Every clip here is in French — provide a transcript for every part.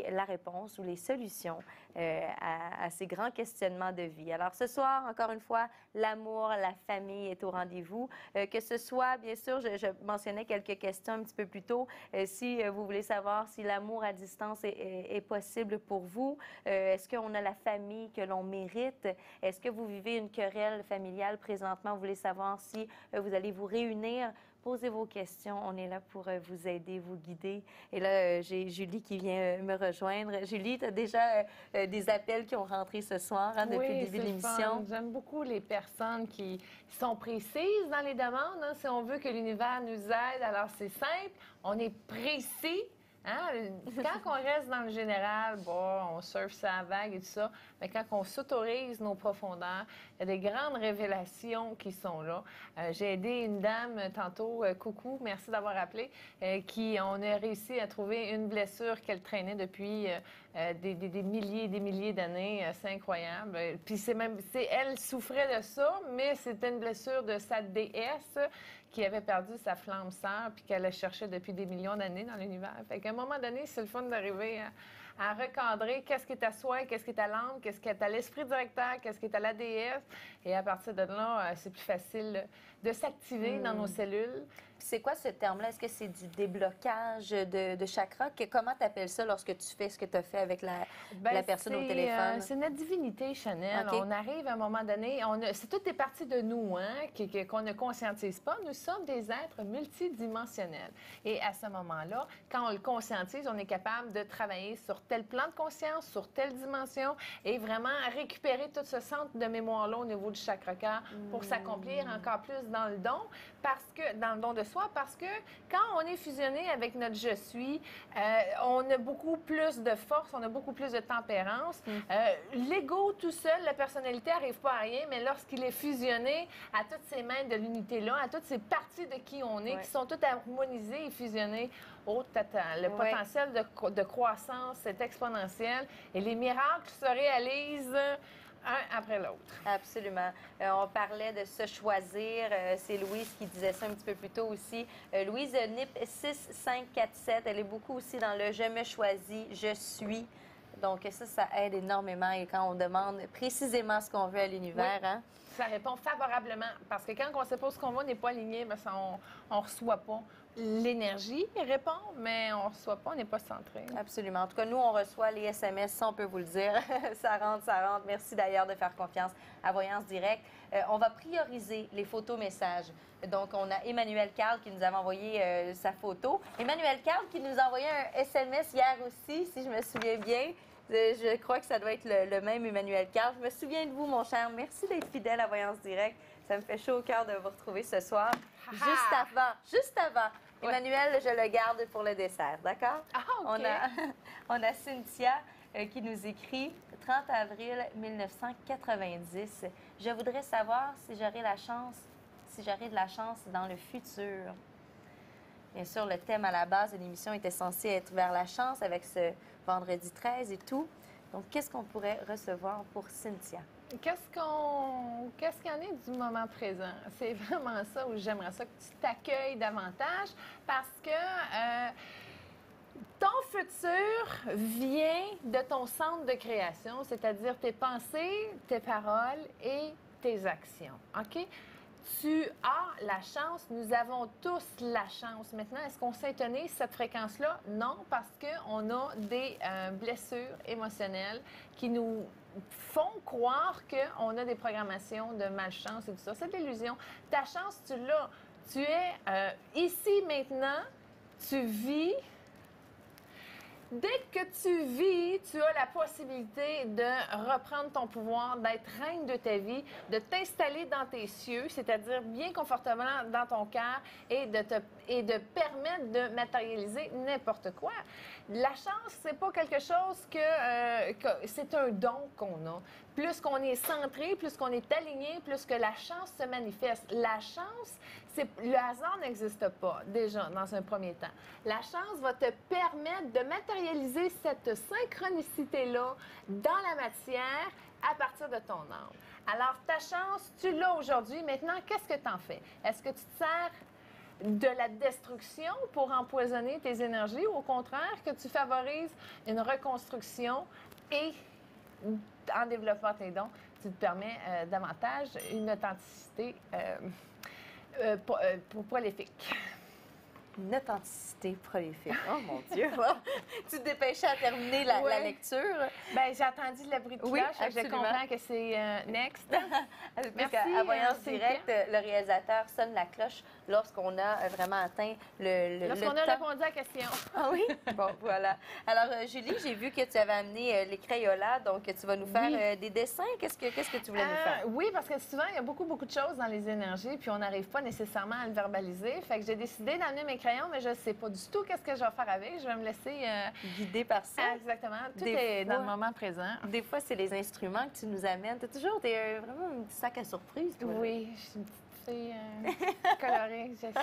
la réponse ou les solutions à ces grands questionnements de vie. Alors ce soir, encore une fois, l'amour, la famille est au rendez-vous. Que ce soit, bien sûr, je mentionnais quelques questions un petit peu plus tôt. Si vous voulez savoir si l'amour à distance est possible pour vous, est-ce qu'on a la famille que l'on mérite? Est-ce que vous vivez une querelle familiale présentement? Vous voulez savoir si vous allez vous réunir? Posez vos questions. On est là pour vous aider, vous guider. Et là, j'ai Julie qui vient me rejoindre. Julie, tu as déjà des appels qui ont rentré ce soir depuis le début de l'émission. J'aime beaucoup les personnes qui sont précises dans les demandes. Hein. Si on veut que l'univers nous aide, alors c'est simple. On est précis. Hein? Quand on reste dans le général, bon, on surfe sa vague et tout ça, mais quand on s'autorise nos profondeurs, il y a des grandes révélations qui sont là. J'ai aidé une dame tantôt, coucou, merci d'avoir appelé, on a réussi à trouver une blessure qu'elle traînait depuis des milliers et des milliers d'années. C'est incroyable. Puis elle souffrait de ça, mais c'était une blessure de sa déesse qui avait perdu sa flamme sœur puis qu'elle a cherché depuis des millions d'années dans l'univers. Fait qu'à un moment donné, c'est le fun d'arriver à recadrer qu'est-ce qui est à soi, qu'est-ce qui est à l'âme, qu'est-ce qui est à l'esprit directeur, qu'est-ce qui est à la déesse. Et à partir de là, c'est plus facile de s'activer dans nos cellules. C'est quoi ce terme-là? Est-ce que c'est du déblocage de chakras? Comment tu appelles ça lorsque tu fais ce que tu as fait avec la personne au téléphone? C'est notre divinité, Chanel. Okay. On arrive à un moment donné, c'est toutes des parties de nous qu'on ne conscientise pas. Nous sommes des êtres multidimensionnels. Et à ce moment-là, quand on le conscientise, on est capable de travailler sur tel plan de conscience, sur telle dimension et vraiment récupérer tout ce centre de mémoire-là au niveau du chakra-cœur pour s'accomplir encore plus dans le don, dans le don de soi, parce que quand on est fusionné avec notre je suis, on a beaucoup plus de force, on a beaucoup plus de tempérance. L'ego tout seul, la personnalité n'arrive pas à rien, mais lorsqu'il est fusionné à toutes ces mains de l'unité-là, à toutes ces parties de qui on est, qui sont toutes harmonisées et fusionnées, le potentiel de croissance est exponentiel et les miracles se réalisent un après l'autre. Absolument. On parlait de se choisir. C'est Louise qui disait ça un petit peu plus tôt aussi. Louise NIP 6547, elle est beaucoup aussi dans le « je me choisis, je suis ». Donc ça aide énormément et quand on demande précisément ce qu'on veut à l'univers, oui. Ça répond favorablement parce que quand on ne sait pas ce qu'on veut, on n'est pas aligné, mais on ne reçoit pas. L'énergie répond, mais on ne reçoit pas, on n'est pas centré. Absolument. En tout cas, nous, on reçoit les SMS, ça, on peut vous le dire. Ça rentre, ça rentre. Merci d'ailleurs de faire confiance à Voyance Directe. On va prioriser les photos-messages. Donc, on a Emmanuel Carl qui nous avait envoyé sa photo. Emmanuel Carl qui nous a envoyé un SMS hier aussi, si je me souviens bien. Je crois que ça doit être le même Emmanuel Carl. Je me souviens de vous, mon cher. Merci d'être fidèle à Voyance Directe. Ça me fait chaud au cœur de vous retrouver ce soir. Juste avant. Ouais. Emmanuel, je le garde pour le dessert, d'accord? Ah, OK. On a Cynthia qui nous écrit « 30 avril 1990. Je voudrais savoir si j'aurai de la chance dans le futur. » Bien sûr, le thème à la base de l'émission était censé être vers la chance avec ce vendredi 13 et tout. Donc, qu'est-ce qu'on pourrait recevoir pour Cynthia? Qu'est-ce qu'il y en est du moment présent? C'est vraiment ça où j'aimerais ça que tu t'accueilles davantage parce que ton futur vient de ton centre de création, c'est-à-dire tes pensées, tes paroles et tes actions. OK? Tu as la chance, nous avons tous la chance. Maintenant, est-ce qu'on s'intonise cette fréquence-là? Non, parce qu'on a des blessures émotionnelles qui nous font croire qu'on a des programmations de malchance et tout ça. C'est de l'illusion. Ta chance, tu l'as. Tu es ici maintenant, tu vis. Dès que tu vis, tu as la possibilité de reprendre ton pouvoir, d'être reine de ta vie, de t'installer dans tes cieux, c'est-à-dire bien confortablement dans ton cœur et de permettre de matérialiser n'importe quoi. La chance, c'est pas quelque chose que c'est un don qu'on a. Plus qu'on est centré, plus qu'on est aligné, plus que la chance se manifeste. La chance, le hasard n'existe pas, déjà, dans un premier temps. La chance va te permettre de matérialiser cette synchronicité-là dans la matière à partir de ton âme. Alors, ta chance, tu l'as aujourd'hui. Maintenant, qu'est-ce que tu en fais? Est-ce que tu te sers de la destruction pour empoisonner tes énergies, ou au contraire, que tu favorises une reconstruction et en développant tes dons, tu te permets davantage une authenticité prolifique. Une authenticité prolifique. Oh mon Dieu! Tu te dépêchais à terminer la lecture. Bien, j'ai entendu le bruit de cloche, Oui, je comprends que c'est next. Merci. À Voyance Directe, le réalisateur sonne la cloche lorsqu'on a vraiment atteint le Lorsqu'on a répondu à la question. Ah oui? Bon, voilà. Alors, Julie, j'ai vu que tu avais amené les Crayolas, donc tu vas nous faire des dessins. Qu'est-ce que tu voulais nous faire? Oui, parce que souvent, il y a beaucoup de choses dans les énergies, puis on n'arrive pas nécessairement à le verbaliser. Fait que j'ai décidé d'amener mes crayons, mais je ne sais pas du tout qu'est-ce que je vais faire avec. Je vais me laisser... guider par ça. Exactement. Tout est dans le moment présent. Des fois, c'est les instruments que tu nous amènes. Tu as toujours vraiment un petit sac à surprise, toi. Oui, je suis une petite fille colorée, je sais.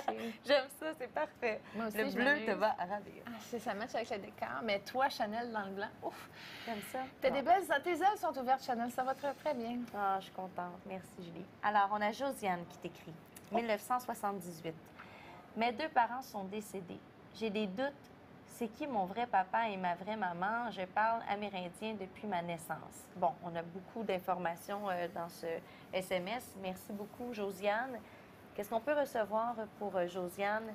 J'aime ça, c'est parfait. Moi aussi, le bleu te va à ravir. Ah, ça match avec le décor, mais toi, Chanel, dans le blanc, ouf! J'aime ça. T'as des belles... Tes ailes sont ouvertes, Chanel, ça va très, très bien. Ah, je suis contente. Merci, Julie. Alors, on a Josiane qui t'écrit. 1978. Mes 2 parents sont décédés. J'ai des doutes. C'est qui mon vrai papa et ma vraie maman? Je parle amérindien depuis ma naissance. Bon, on a beaucoup d'informations dans ce SMS. Merci beaucoup, Josiane. Qu'est-ce qu'on peut recevoir pour Josiane?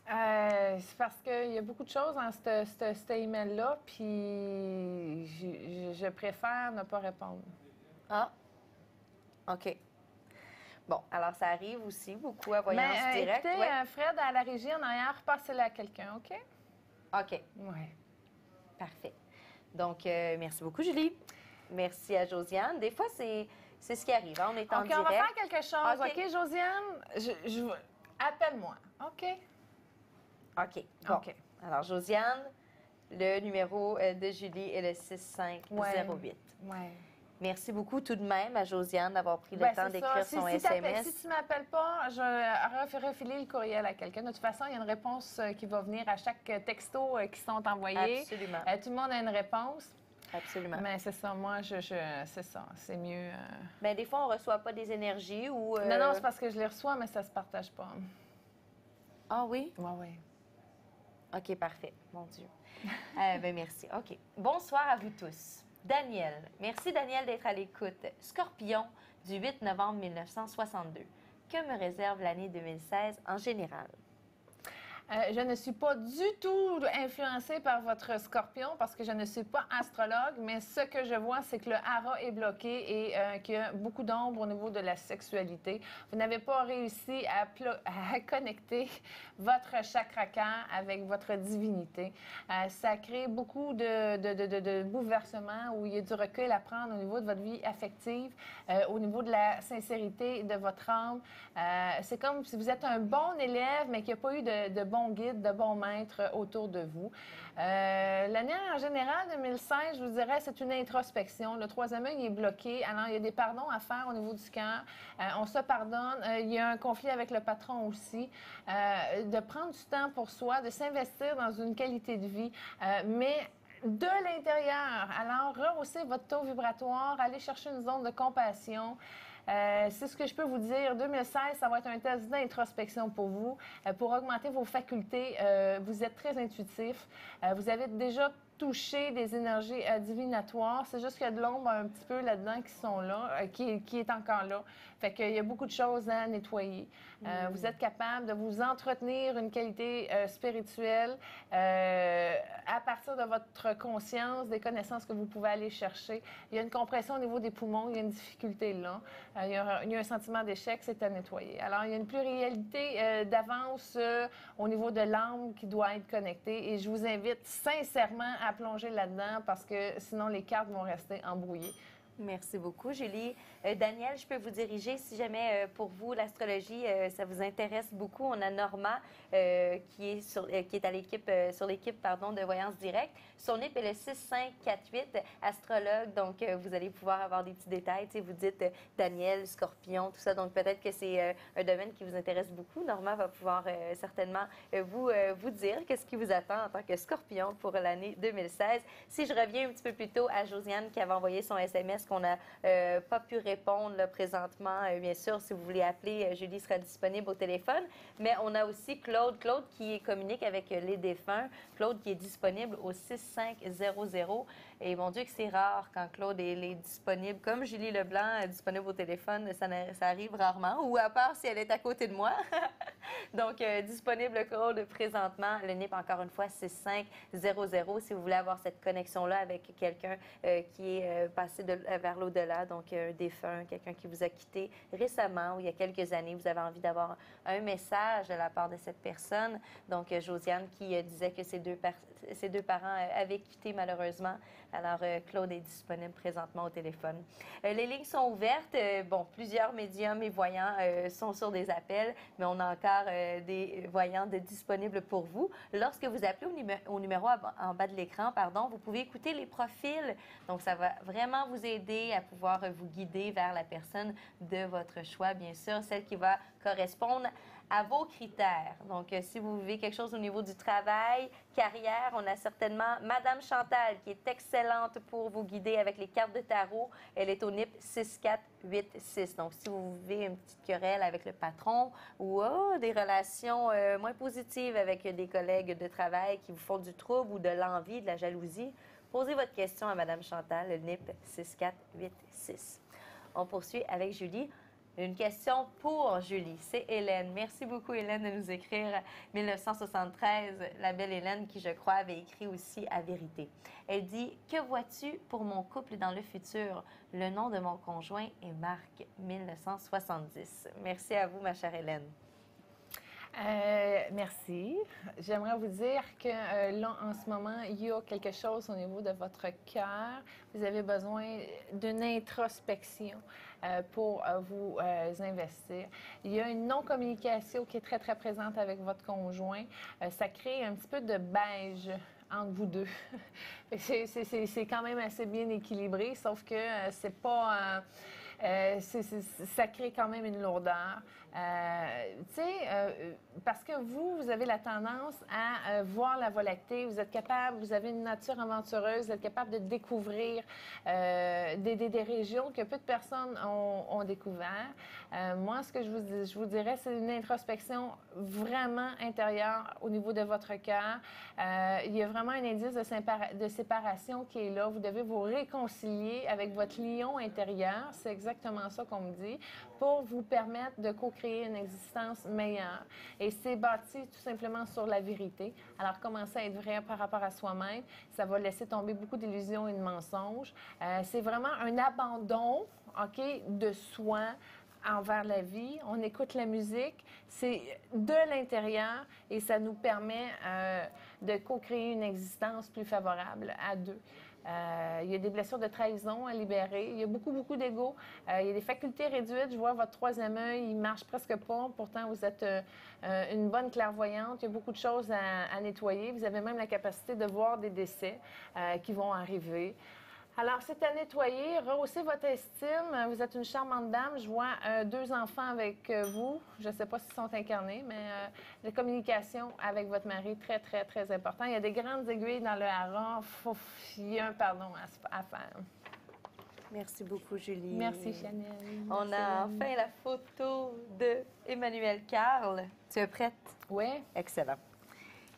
C'est parce qu'il y a beaucoup de choses dans cet email-là, puis je préfère ne pas répondre. Ah, OK. Bon, alors ça arrive aussi beaucoup à Voyance Directe. Écoutez, Fred, à la régie en arrière, passez-le à quelqu'un, OK? OK. Oui. Parfait. Donc, merci beaucoup, Julie. Merci à Josiane. Des fois, c'est ce qui arrive. Hein? On est en direct. On va faire quelque chose. OK, Josiane? Appelle-moi. OK? OK. Bon. OK. Alors, Josiane, le numéro de Julie est le 6508. Oui. Merci beaucoup tout de même à Josiane d'avoir pris le temps d'écrire son SMS. Si tu ne m'appelles pas, je vais refiler le courriel à quelqu'un. De toute façon, il y a une réponse qui va venir à chaque texto qui sont envoyés. Absolument. Tout le monde a une réponse. Absolument. Mais c'est ça, moi, c'est ça. C'est mieux. Mais des fois, on ne reçoit pas des énergies ou... Non, c'est parce que je les reçois, mais ça ne se partage pas. Ah oui? Oui. OK, parfait. Mon Dieu. Merci. OK. Bonsoir à vous tous. Daniel. Merci, Daniel, d'être à l'écoute. Scorpion, du 8 novembre 1962. Que me réserve l'année 2016 en général? Je ne suis pas du tout influencée par votre scorpion parce que je ne suis pas astrologue, mais ce que je vois, c'est que le hara est bloqué et qu'il y a beaucoup d'ombre au niveau de la sexualité. Vous n'avez pas réussi à connecter votre chakra avec votre divinité. Ça crée beaucoup de bouleversements où il y a du recul à prendre au niveau de votre vie affective, au niveau de la sincérité de votre âme. C'est comme si vous êtes un bon élève, mais qu'il n'y a pas eu de bons guides, de bons maîtres autour de vous. L'année en général, 2016, je vous dirais, c'est une introspection. Le 3e œil est bloqué. Alors, il y a des pardons à faire au niveau du cœur. On se pardonne. Il y a un conflit avec le patron aussi. De prendre du temps pour soi, de s'investir dans une qualité de vie, mais de l'intérieur. Alors, rehausser votre taux vibratoire, aller chercher une zone de compassion. C'est ce que je peux vous dire. 2016, ça va être un test d'introspection pour vous. Pour augmenter vos facultés, vous êtes très intuitif. Vous avez déjà touché des énergies divinatoires. C'est juste qu'il y a de l'ombre un petit peu là-dedans qui sont là, qui est encore là. Fait qu'il y a beaucoup de choses à nettoyer. Vous êtes capable de vous entretenir une qualité spirituelle à partir de votre conscience, des connaissances que vous pouvez aller chercher. Il y a une compression au niveau des poumons, il y a une difficulté là. Il y a un sentiment d'échec, c'est à nettoyer. Alors, il y a une pluralité d'avance au niveau de l'âme qui doit être connectée et je vous invite sincèrement à plonger là-dedans parce que sinon, les cartes vont rester embrouillées. Merci beaucoup, Julie. Daniel, je peux vous diriger si jamais pour vous, l'astrologie, ça vous intéresse beaucoup. On a Norma qui est à l'équipe, sur l'équipe de Voyance Directe. Son NIP est le 6548, astrologue. Donc, vous allez pouvoir avoir des petits détails. Tu sais, vous dites Daniel, Scorpion, tout ça. Donc, peut-être que c'est un domaine qui vous intéresse beaucoup. Norma va pouvoir certainement vous dire qu'est-ce qui vous attend en tant que Scorpion pour l'année 2016. Si je reviens un petit peu plus tôt à Josiane qui avait envoyé son SMS SMS qu'on n'a pas pu répondre là, présentement. Bien sûr, si vous voulez appeler, Julie sera disponible au téléphone. Mais on a aussi Claude. Claude qui communique avec les défunts. Claude qui est disponible au 6500. Et mon Dieu que c'est rare quand Claude est disponible. Comme Julie Leblanc, disponible au téléphone, ça arrive rarement. Ou à part si elle est à côté de moi. Donc, disponible Claude présentement. Le NIP, encore une fois, 6500. Si vous voulez avoir cette connexion-là avec quelqu'un qui est passé vers l'au-delà, donc un défunt, quelqu'un qui vous a quitté récemment ou il y a quelques années, vous avez envie d'avoir un message de la part de cette personne. Donc, Josiane qui disait que ses deux parents avaient quitté malheureusement. Alors, Claude est disponible présentement au téléphone. Les lignes sont ouvertes. Bon, plusieurs médiums et voyants sont sur des appels, mais on a encore des voyants disponibles pour vous. Lorsque vous appelez au numéro en bas de l'écran, pardon, vous pouvez écouter les profils. Donc, ça va vraiment vous aider à pouvoir vous guider vers la personne de votre choix, bien sûr, celle qui va correspondre à vos critères. Donc, si vous vivez quelque chose au niveau du travail, carrière, on a certainement Madame Chantal qui est excellente pour vous guider avec les cartes de tarot. Elle est au NIP 6486. Donc, si vous vivez une petite querelle avec le patron ou des relations moins positives avec des collègues de travail qui vous font du trouble ou de l'envie, de la jalousie, posez votre question à Madame Chantal, le NIP 6486. On poursuit avec Julie. Une question pour Julie, c'est Hélène. Merci beaucoup, Hélène, de nous écrire 1973. La belle Hélène qui, je crois, avait écrit aussi à Vérité. Elle dit « Que vois-tu pour mon couple dans le futur? Le nom de mon conjoint est Marc, 1970. » Merci à vous, ma chère Hélène. Merci. J'aimerais vous dire que là, en ce moment, il y a quelque chose au niveau de votre cœur. Vous avez besoin d'une introspection pour vous investir. Il y a une non-communication qui est très, très présente avec votre conjoint. Ça crée un petit peu de beige entre vous deux. C'est quand même assez bien équilibré, sauf que c'est pas... ça crée quand même une lourdeur. Parce que vous avez la tendance à voir la volatilité, vous êtes capable, vous avez une nature aventureuse, vous êtes capable de découvrir des régions que peu de personnes ont découvert. Moi, ce que je vous dirais, c'est une introspection vraiment intérieure au niveau de votre cœur. Il y a vraiment un indice de séparation qui est là. Vous devez vous réconcilier avec votre lion intérieur. C'est exactement ça qu'on me dit, pour vous permettre de co-créer une existence meilleure. Et c'est bâti tout simplement sur la vérité. Alors, commencez à être vrai par rapport à soi-même. Ça va laisser tomber beaucoup d'illusions et de mensonges. C'est vraiment un abandon, OK, de soi envers la vie. On écoute la musique, c'est de l'intérieur et ça nous permet de co-créer une existence plus favorable à deux. Il y a des blessures de trahison à libérer. Il y a beaucoup, beaucoup d'ego. Il y a des facultés réduites. Je vois votre troisième œil, il ne marche presque pas. Pourtant, vous êtes une bonne clairvoyante. Il y a beaucoup de choses à nettoyer. Vous avez même la capacité de voir des décès qui vont arriver. Alors, c'est à nettoyer, rehausser votre estime. Vous êtes une charmante dame. Je vois 2 enfants avec vous. Je ne sais pas s'ils sont incarnés, mais la communication avec votre mari, très, très, très important. Il y a des grandes aiguilles dans le hareng. Il y a un pardon à faire. Merci beaucoup, Julie. Merci, Chanel. On a enfin la photo de Emmanuel Carl. Tu es prête? Oui. Excellent.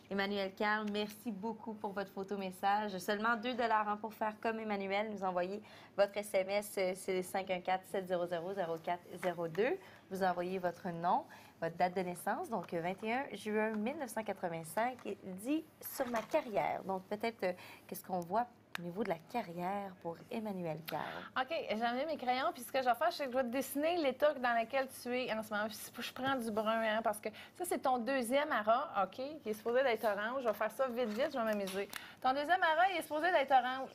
Emmanuel Carl, merci beaucoup pour votre photo-message. Seulement 2 $ pour faire comme Emmanuel. Nous envoyer votre SMS, c'est 514-700-0402. Vous envoyez votre nom, votre date de naissance, donc 21 juin 1985, et dit sur ma carrière. Donc peut-être qu'est-ce qu'on voit au niveau de la carrière pour Emmanuel Carl. OK, j'ai amené mes crayons, puis ce que je vais faire, c'est que je vais te dessiner l'état dans lequel tu es en ce moment. Je prends du brun, hein, parce que ça, c'est ton deuxième aras, OK, qui est supposé d'être orange. Je vais faire ça vite, vite, je vais m'amuser. Ton deuxième aras, il est supposé d'être orange.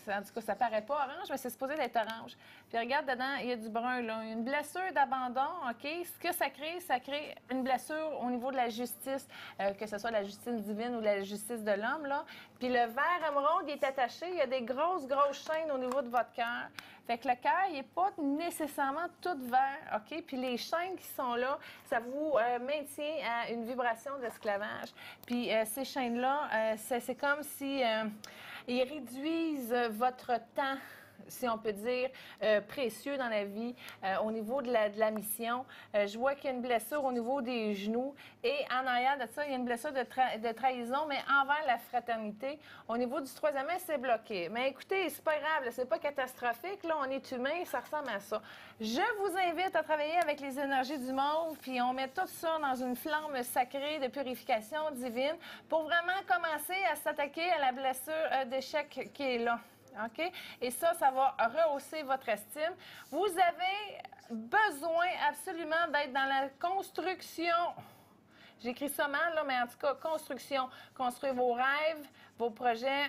En tout cas, ça paraît pas orange, mais c'est supposé d'être orange. Puis regarde dedans, il y a du brun, là. Une blessure d'abandon, OK? Ce que ça crée une blessure au niveau de la justice, que ce soit la justice divine ou la justice de l'homme, là. Puis le verre émeraude, il est attaché. Il y a des grosses, grosses chaînes au niveau de votre cœur. Fait que le cœur, il n'est pas nécessairement tout vert, OK? Puis les chaînes qui sont là, ça vous maintient à une vibration d'esclavage. Puis ces chaînes-là, c'est comme si... ils réduisent votre temps si on peut dire, précieux dans la vie au niveau de la mission. Je vois qu'il y a une blessure au niveau des genoux et en arrière de ça, il y a une blessure de trahison, mais envers la fraternité. Au niveau du troisième œil, c'est bloqué. Mais écoutez, c'est pas grave, c'est pas catastrophique. Là, on est humain, ça ressemble à ça. Je vous invite à travailler avec les énergies du monde, puis on met tout ça dans une flamme sacrée de purification divine pour vraiment commencer à s'attaquer à la blessure d'échec qui est là. OK? Et ça va rehausser votre estime. Vous avez besoin absolument d'être dans la construction. J'écris ça mal, là, mais en tout cas, construction. Construire vos rêves, vos projets,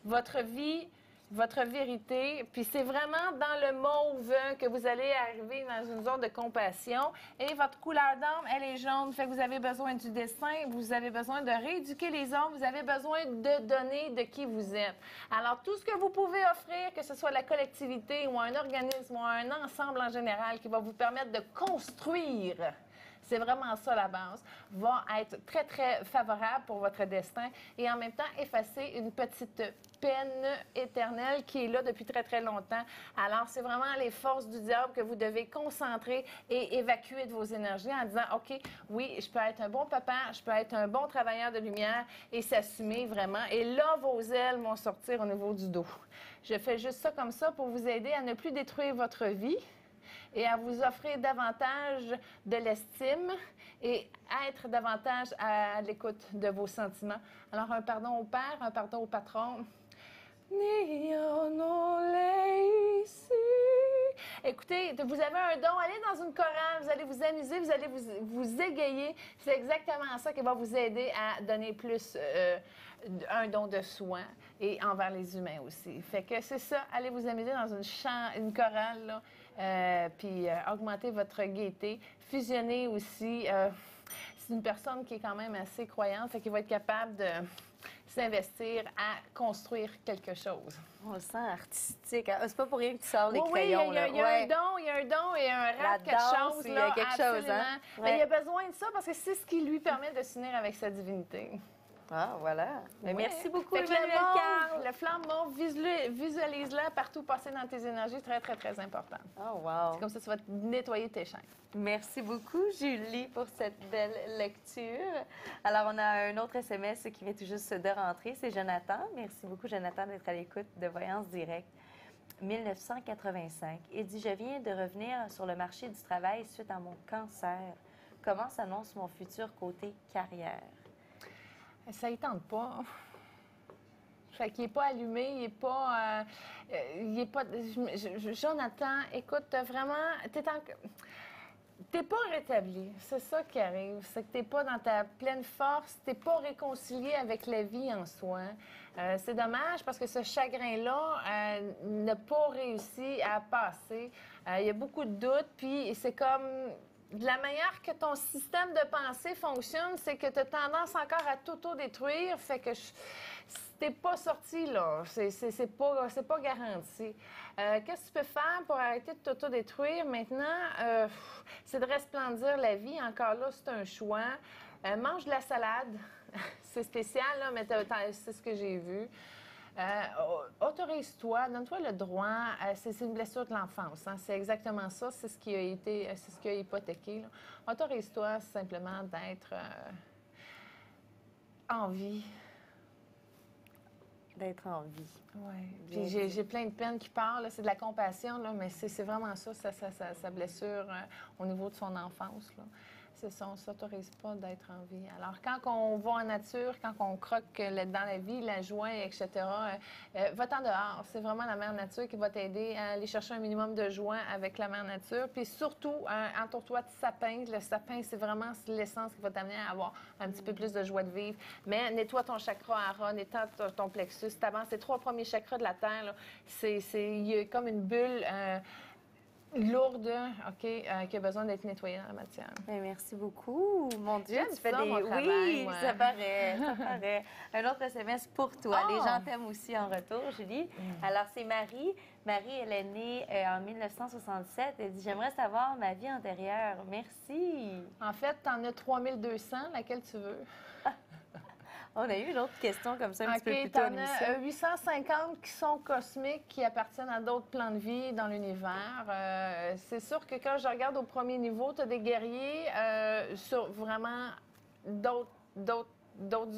votre vie, votre vérité. Puis c'est vraiment dans le mauve que vous allez arriver dans une zone de compassion. Et votre couleur d'âme, elle est jaune. Fait que vous avez besoin du dessin, vous avez besoin de rééduquer les hommes, vous avez besoin de donner de qui vous êtes. Alors, tout ce que vous pouvez offrir, que ce soit la collectivité ou un organisme ou un ensemble en général qui va vous permettre de construire, c'est vraiment ça la base, va être très, très favorable pour votre destin et en même temps effacer une petite peine éternelle qui est là depuis très, très longtemps. Alors, c'est vraiment les forces du diable que vous devez concentrer et évacuer de vos énergies en disant, OK, oui, je peux être un bon papa, je peux être un bon travailleur de lumière et s'assumer vraiment. Et là, vos ailes vont sortir au niveau du dos. Je fais juste ça comme ça pour vous aider à ne plus détruire votre vie et à vous offrir davantage de l'estime et être davantage à l'écoute de vos sentiments. Alors, un pardon au Père, un pardon au patron. Écoutez, vous avez un don, allez dans une chorale, vous allez vous amuser, vous allez vous égayer. C'est exactement ça qui va vous aider à donner plus un don de soi et envers les humains aussi. Fait que c'est ça, allez vous amuser dans une chorale, là, puis augmenter votre gaieté. Fusionner aussi. C'est une personne qui est quand même assez croyante, fait qu'il va être capable de s'investir à construire quelque chose. On le sent artistique. Hein? C'est pas pour rien que tu sors les Oui, crayons. Oui, il y a un don et un rap, quelque chose. Il y a quelque chose, hein? Mais il y a besoin de ça parce que c'est ce qui lui permet de s'unir avec sa divinité. Ah, voilà. Mais merci beaucoup, Emmanuel Carl. Le flamme mauve, visualise-la partout passer dans tes énergies, très, très, très important. Oh, wow. C'est comme ça que tu vas nettoyer tes chaînes. Merci beaucoup, Julie, pour cette belle lecture. Alors, on a un autre SMS qui vient tout juste de rentrer. C'est Jonathan. Merci beaucoup, Jonathan, d'être à l'écoute de Voyance Directe. 1985. Il dit, je viens de revenir sur le marché du travail suite à mon cancer. Comment s'annonce mon futur côté carrière? Ça ne tente pas. Fait qu'il n'est pas allumé, il n'est pas... Jonathan, écoute, vraiment, t'es pas rétabli. C'est ça qui arrive. C'est que t'es pas dans ta pleine force, t'es pas réconcilié avec la vie en soi. C'est dommage parce que ce chagrin-là n'a pas réussi à passer. Il y a beaucoup de doutes, puis c'est comme... De la manière que ton système de pensée fonctionne, c'est que tu as tendance encore à t'auto-détruire. Fait que t'es pas sorti, là. C'est pas garanti. Qu'est-ce que tu peux faire pour arrêter de t'auto-détruire? Maintenant, c'est de resplendir la vie. Encore là, c'est un choix. Mange de la salade. C'est spécial, là, mais c'est ce que j'ai vu. Autorise-toi, donne-toi le droit. C'est une blessure de l'enfance. Hein? C'est exactement ça. C'est ce qui a hypothéqué. Là. Autorise-toi simplement d'être en vie. D'être en vie. Oui. Puis j'ai plein de peine qui parlent. C'est de la compassion, là, mais c'est vraiment ça, sa blessure au niveau de son enfance. Là. C'est ça, on ne s'autorise pas d'être en vie. Alors, quand on va en nature, quand on croque dans la vie, la joie, etc., va-t'en dehors. C'est vraiment la mère nature qui va t'aider à aller chercher un minimum de joie avec la mère nature. Puis surtout, entoure-toi de sapin. Le sapin, c'est vraiment l'essence qui va t'amener à avoir un petit peu plus de joie de vivre. Mais nettoie ton chakra hara, nettoie ton plexus. T'avances les 3 premiers chakras de la Terre. Là, il y a comme une bulle... lourde, OK, qui a besoin d'être nettoyée dans la matière. Bien, merci beaucoup. Mon Dieu, tu fais des... Mon travail, oui, ouais. ça paraît, ça paraît. Un autre SMS pour toi. Oh! Les gens t'aiment aussi en retour, Julie. Alors, c'est Marie. Marie, elle est née en 1967. Elle dit, j'aimerais savoir ma vie antérieure. Merci. En fait, tu en as 3200, laquelle tu veux. On a eu une autre question comme ça un petit peu OK, plus tôt à t'en l'émission. as 850 qui sont cosmiques, qui appartiennent à d'autres plans de vie dans l'univers. C'est sûr que quand je regarde au premier niveau, tu as des guerriers sur vraiment d'autres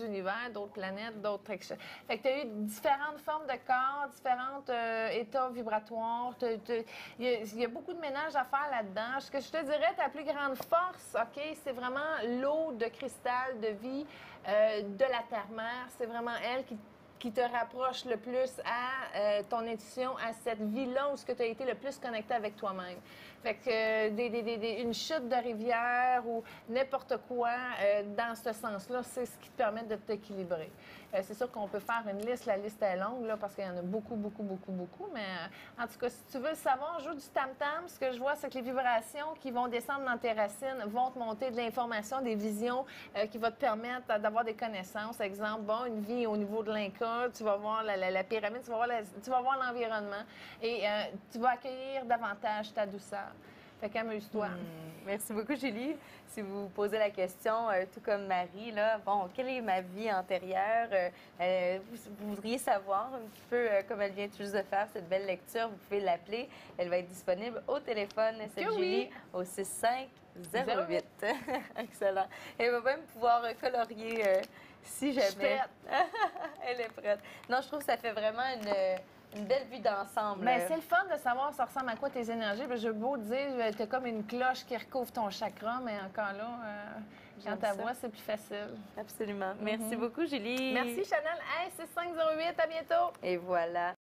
univers, d'autres planètes, d'autres... Fait que tu as eu différentes formes de corps, différents états vibratoires. Il y a beaucoup de ménage à faire là-dedans. Ce que je te dirais, ta plus grande force, OK, c'est vraiment l'eau de cristal de vie de la terre-mère. C'est vraiment elle qui te rapproche le plus à ton intuition, à cette vie-là où tu as été le plus connecté avec toi-même. Fait que une chute de rivière ou n'importe quoi dans ce sens-là, c'est ce qui te permet de t'équilibrer. C'est sûr qu'on peut faire une liste, la liste est longue là, parce qu'il y en a beaucoup, mais en tout cas, si tu veux le savoir, joue du tam-tam. Ce que je vois, c'est que les vibrations qui vont descendre dans tes racines vont te monter de l'information, des visions qui vont te permettre d'avoir des connaissances. Exemple, bon, une vie au niveau de l'Inca, tu vas voir la pyramide, tu vas voir l'environnement et tu vas accueillir davantage ta douceur. Fait qu'amuse-toi. Merci beaucoup, Julie. Si vous vous posez la question, tout comme Marie, là, bon, quelle est ma vie antérieure? Vous voudriez savoir un petit peu, comme elle vient tout juste de faire, cette belle lecture, vous pouvez l'appeler. Elle va être disponible au téléphone, cette Julie, au 6508. Excellent. Elle va même pouvoir colorier si jamais. Elle est prête. Non, je trouve que ça fait vraiment une belle vue d'ensemble. Bien, c'est le fun de savoir ça ressemble à quoi tes énergies. J'ai beau te dire, tu as comme une cloche qui recouvre ton chakra, mais encore là, quand ta voix, c'est plus facile. Absolument. Merci beaucoup, Julie. Merci, Chanel. Hey, c'est 508. À bientôt. Et voilà.